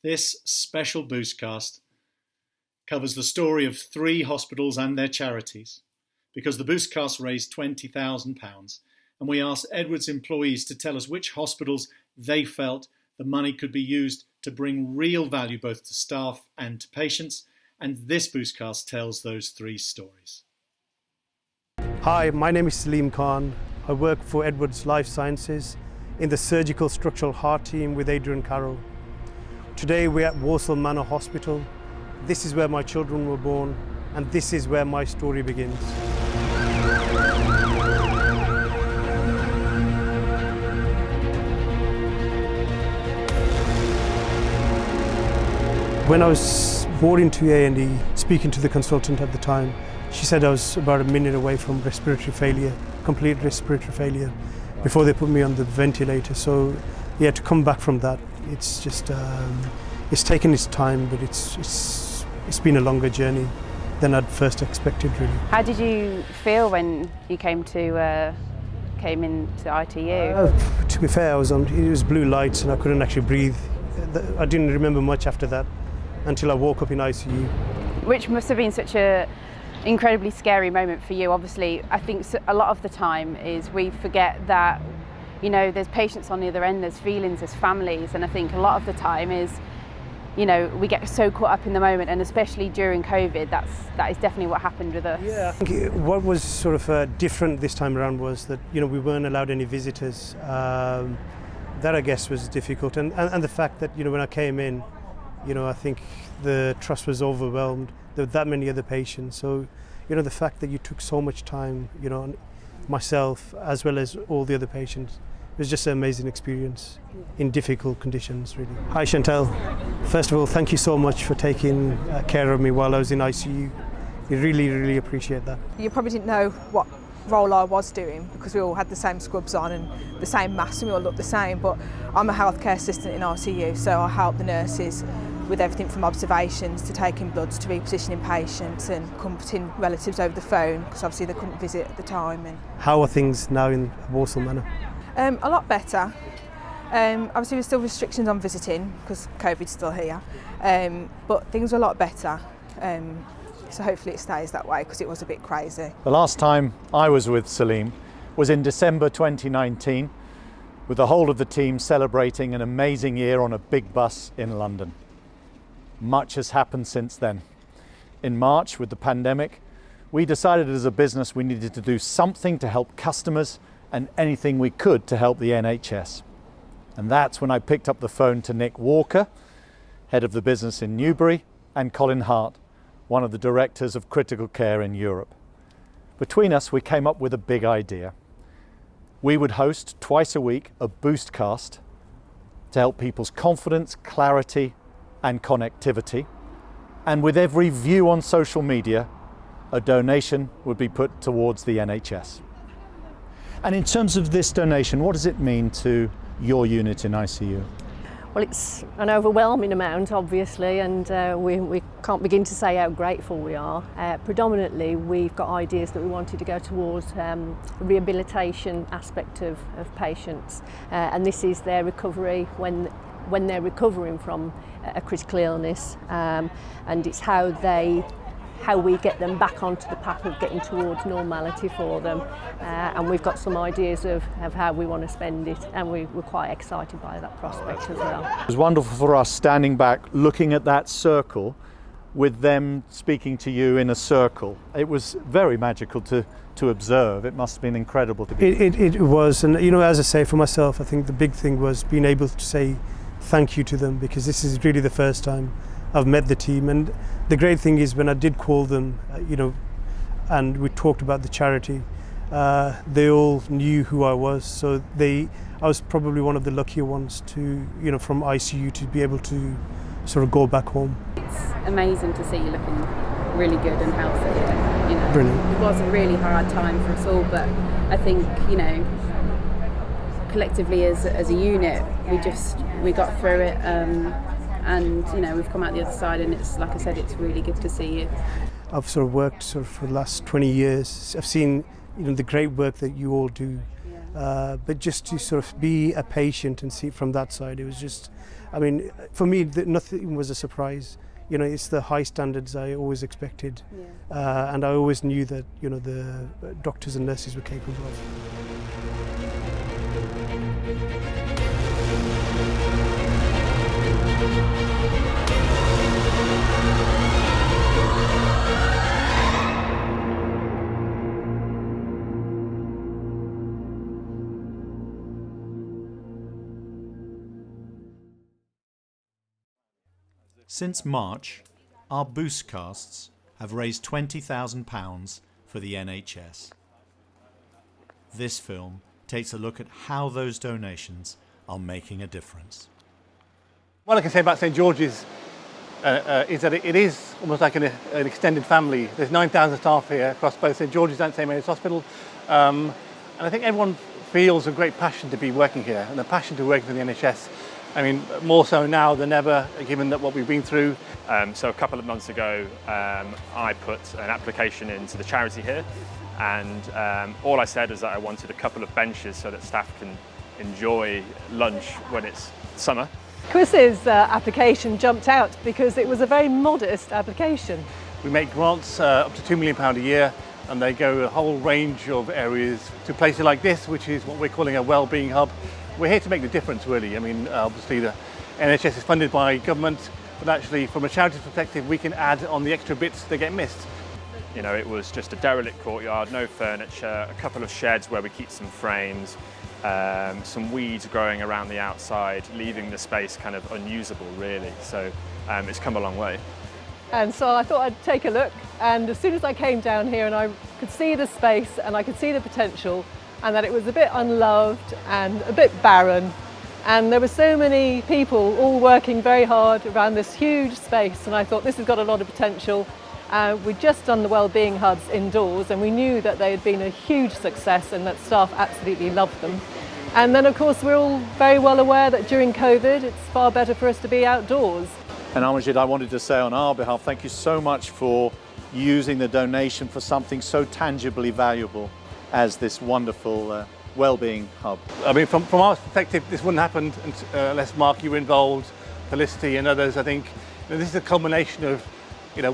This special Boostcast covers the story of 3 hospitals and their charities, because the Boostcast raised £20,000, and we asked Edwards employees to tell us which hospitals they felt the money could be used to bring real value both to staff and to patients, and this Boostcast tells those 3 stories. Hi, my name is Salim Khan. I work for Edwards Life Sciences in the surgical structural heart team with Adrian Carroll. Today we're at Walsall Manor Hospital. This is where my children were born, and this is where my story begins. When I was brought into A&E, speaking to the consultant at the time, she said I was about a minute away from respiratory failure, complete respiratory failure, before they put me on the ventilator. So yeah, to come back from that, it's just, it's taken its time, but it's been a longer journey than I'd first expected, really. How did you feel when you came into ITU? To be fair, it was blue lights and I couldn't actually breathe. I didn't remember much after that until I woke up in ICU. Which must have been such a incredibly scary moment for you. Obviously, I think a lot of the time is we forget that, you know, there's patients on the other end, there's feelings, there's families, and I think a lot of the time is, you know, we get so caught up in the moment, and especially during COVID, that is definitely what happened with us. Yeah, I think what was sort of different this time around was that, you know, we weren't allowed any visitors. That I guess was difficult, and the fact that, you know, when I came in, you know, I think the trust was overwhelmed. There were that many other patients, so, you know, the fact that you took so much time, you know, myself as well as all the other patients, it was just an amazing experience in difficult conditions, really. Hi Chantal, first of all, thank you so much for taking care of me while I was in ICU. We really appreciate that. You probably didn't know what role I was doing because we all had the same scrubs on and the same masks and we all looked the same, but I'm a healthcare assistant in ICU, so I help the nurses with everything from observations to taking bloods to repositioning patients and comforting relatives over the phone, because obviously they couldn't visit at the time. And how are things now in Walsall Manor? A lot better. Obviously there's still restrictions on visiting because COVID's still here, but things are a lot better. So hopefully it stays that way because it was a bit crazy. The last time I was with Salim was in December 2019, with the whole of the team celebrating an amazing year on a big bus in London. Much has happened since then. In March, with the pandemic, we decided as a business we needed to do something to help customers and anything we could to help the NHS. And that's when I picked up the phone to Nick Walker, head of the business in Newbury, and Colin Hart, one of the directors of critical care in Europe. Between us, we came up with a big idea. We would host twice a week a Boostcast to help people's confidence, clarity, and connectivity. And with every view on social media, a donation would be put towards the NHS. And in terms of this donation, what does it mean to your unit in ICU? Well, it's an overwhelming amount, obviously, and we can't begin to say how grateful we are. Predominantly, we've got ideas that we wanted to go towards the rehabilitation aspect of patients, and this is their recovery when they're recovering from a critical illness, and it's how we get them back onto the path of getting towards normality for them, and we've got some ideas of how we want to spend it, and we're quite excited by that prospect as well. It was wonderful for us standing back looking at that circle with them speaking to you in a circle. It was very magical to observe. It must have been incredible to be. It was, and you know, as I say, for myself, I think the big thing was being able to say thank you to them, because this is really the first time I've met the team. And the great thing is when I did call them, you know, and we talked about the charity, they all knew who I was. So I was probably one of the luckier ones to, you know, from ICU to be able to sort of go back home. It's amazing to see you looking really good and healthy. You know, brilliant. It was a really hard time for us all, but I think, you know, collectively as a unit, we got through it, and you know, we've come out the other side, and it's, like I said, it's really good to see you. I've sort of worked for the last 20 years. I've seen, you know, the great work that you all do, But just to sort of be a patient and see it from that side, it was just, I mean, for me, nothing was a surprise. You know, it's the high standards I always expected, and I always knew that, you know, the doctors and nurses were capable of. Since March, our Boostcasts have raised £20,000 for the NHS. This film takes a look at how those donations are making a difference. What I can say about St George's is that it is almost like an extended family. There's 9,000 staff here across both St George's and St Mary's Hospital, and I think everyone feels a great passion to be working here and a passion to work for the NHS. I mean, more so now than ever, given that what we've been through. So a couple of months ago, I put an application into the charity here, and all I said was that I wanted a couple of benches so that staff can enjoy lunch when it's summer. Chris's application jumped out because it was a very modest application. We make grants up to £2 million a year, and they go a whole range of areas to places like this, which is what we're calling a wellbeing hub. We're here to make the difference, really. I mean, obviously the NHS is funded by government, but actually from a charity perspective, we can add on the extra bits that get missed. You know, it was just a derelict courtyard, no furniture, a couple of sheds where we keep some frames, some weeds growing around the outside, leaving the space kind of unusable, really. So it's come a long way. And so I thought I'd take a look, and as soon as I came down here and I could see the space and I could see the potential, and that it was a bit unloved and a bit barren, and there were so many people all working very hard around this huge space, and I thought this has got a lot of potential. We'd just done the wellbeing hubs indoors, and we knew that they had been a huge success and that staff absolutely loved them. And then of course we're all very well aware that during COVID it's far better for us to be outdoors. And Amajid, I wanted to say on our behalf, thank you so much for using the donation for something so tangibly valuable as this wonderful wellbeing hub. I mean, from our perspective, this wouldn't happen unless Mark, you were involved, Felicity and others. I think this is a culmination of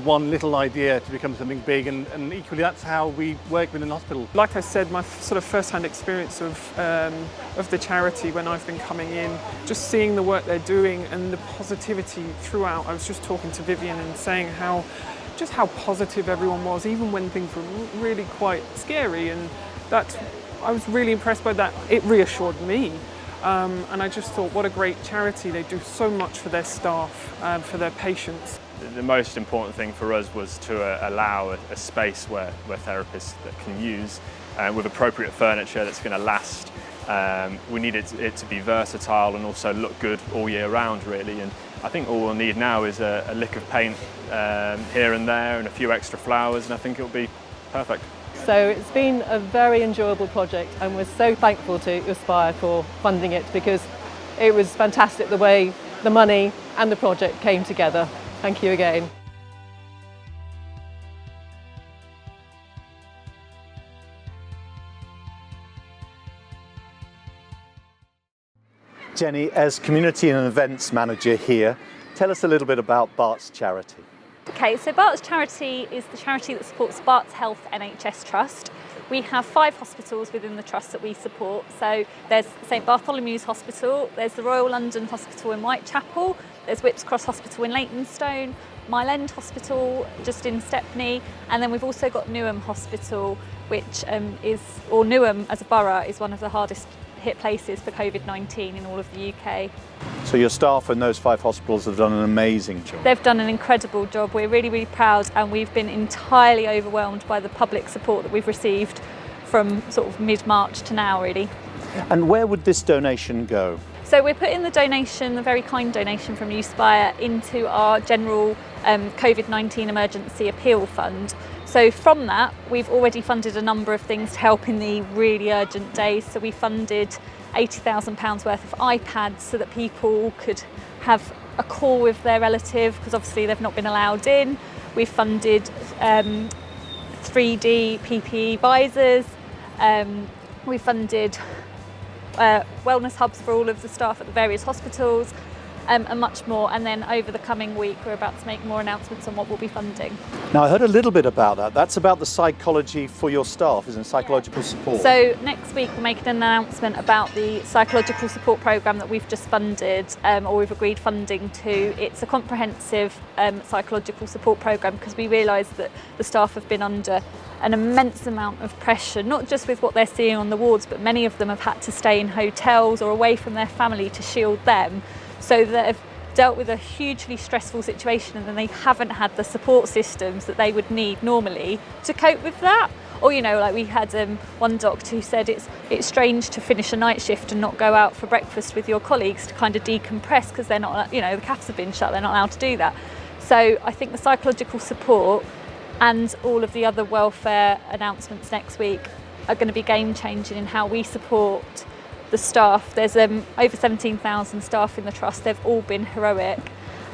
one little idea to become something big, and equally that's how we work within the hospital. Like I said, my sort of first-hand experience of the charity when I've been coming in, just seeing the work they're doing and the positivity throughout. I was just talking to Vivian and saying how positive everyone was, even when things were really quite scary, and I was really impressed by that. It reassured me. And I just thought, what a great charity. They do so much for their staff, for their patients. The most important thing for us was to allow a space where therapists that can use with appropriate furniture that's going to last. We needed it to be versatile and also look good all year round, really. And I think all we'll need now is a lick of paint here and there and a few extra flowers, and I think it'll be perfect. So it's been a very enjoyable project, and we're so thankful to Aspire for funding it, because it was fantastic the way the money and the project came together. Thank you again. Jenny, as Community and Events Manager here, tell us a little bit about Barts Charity. Okay, so Barts Charity is the charity that supports Barts Health NHS Trust. We have 5 hospitals within the trust that we support. So there's St Bartholomew's Hospital, there's the Royal London Hospital in Whitechapel, there's Whipps Cross Hospital in Leytonstone, Mile End Hospital just in Stepney, and then we've also got Newham Hospital, which Newham as a borough is one of the hardest hit places for COVID-19 in all of the UK. So your staff in those 5 hospitals have done an amazing job. They've done an incredible job. We're really, really proud, and we've been entirely overwhelmed by the public support that we've received from sort of mid-March to now, really. And where would this donation go? So we're putting the donation, the very kind donation from Aspire, into our general COVID-19 emergency appeal fund. So from that, we've already funded a number of things to help in the really urgent days. So we funded £80,000 worth of iPads so that people could have a call with their relative, because obviously they've not been allowed in. We've funded 3D PPE visors. We funded wellness hubs for all of the staff at the various hospitals, and much more. And then over the coming week, we're about to make more announcements on what we'll be funding. Now, I heard a little bit about that. That's about the psychology for your staff, isn't it? Psychological support. So next week we'll make an announcement about the psychological support programme that we've just funded, or we've agreed funding to. It's a comprehensive psychological support programme because we realise that the staff have been under an immense amount of pressure, not just with what they're seeing on the wards, but many of them have had to stay in hotels or away from their family to shield them. So they've dealt with a hugely stressful situation and then they haven't had the support systems that they would need normally to cope with that. Or, you know, like we had one doctor who said it's strange to finish a night shift and not go out for breakfast with your colleagues to kind of decompress because they're not, you know, the cafes have been shut, they're not allowed to do that. So I think the psychological support and all of the other welfare announcements next week are going to be game changing in how we support the staff. There's over 17,000 staff in the trust. They've all been heroic,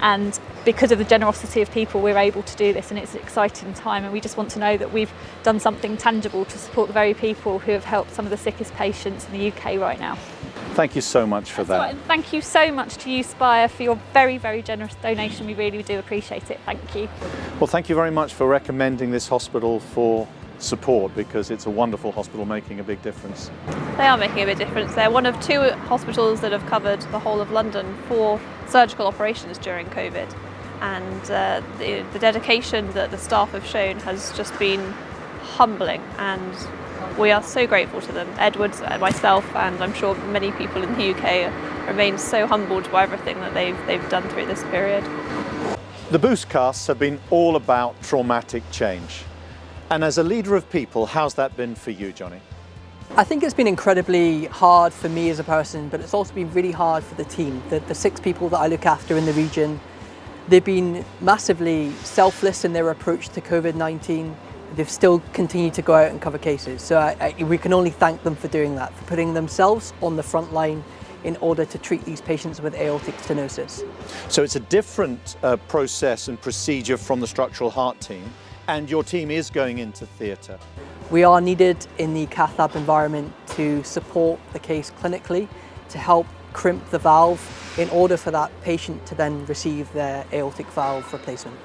and because of the generosity of people we're able to do this, and it's an exciting time, and we just want to know that we've done something tangible to support the very people who have helped some of the sickest patients in the UK right now. Thank you so much for that. And thank you so much to you, Spire, for your very, very generous donation. We really do appreciate it. Thank you. Well, thank you very much for recommending this hospital for support, because it's a wonderful hospital making a big difference. They are making a big difference. They're one of 2 hospitals that have covered the whole of London for surgical operations during COVID, and the dedication that the staff have shown has just been humbling, and we are so grateful to them. Edward, myself, and I'm sure many people in the UK remain so humbled by everything that they've done through this period. The Boostcasts have been all about traumatic change. And as a leader of people, how's that been for you, Johnny? I think it's been incredibly hard for me as a person, but it's also been really hard for the team. The 6 people that I look after in the region, they've been massively selfless in their approach to COVID-19. They've still continued to go out and cover cases. So we can only thank them for doing that, for putting themselves on the front line in order to treat these patients with aortic stenosis. So it's a different process and procedure from the structural heart team, and your team is going into theatre. We are needed in the cath lab environment to support the case clinically, to help crimp the valve in order for that patient to then receive their aortic valve replacement.